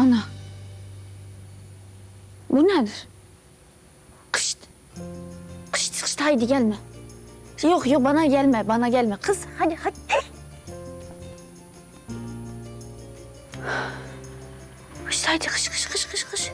Ana. Bu nedir? Kışt. Kışt kışt haydi gelme. Yok yok bana gelme bana gelme. Kız hadi hadi. Kışt haydi kış kış kış kış kış.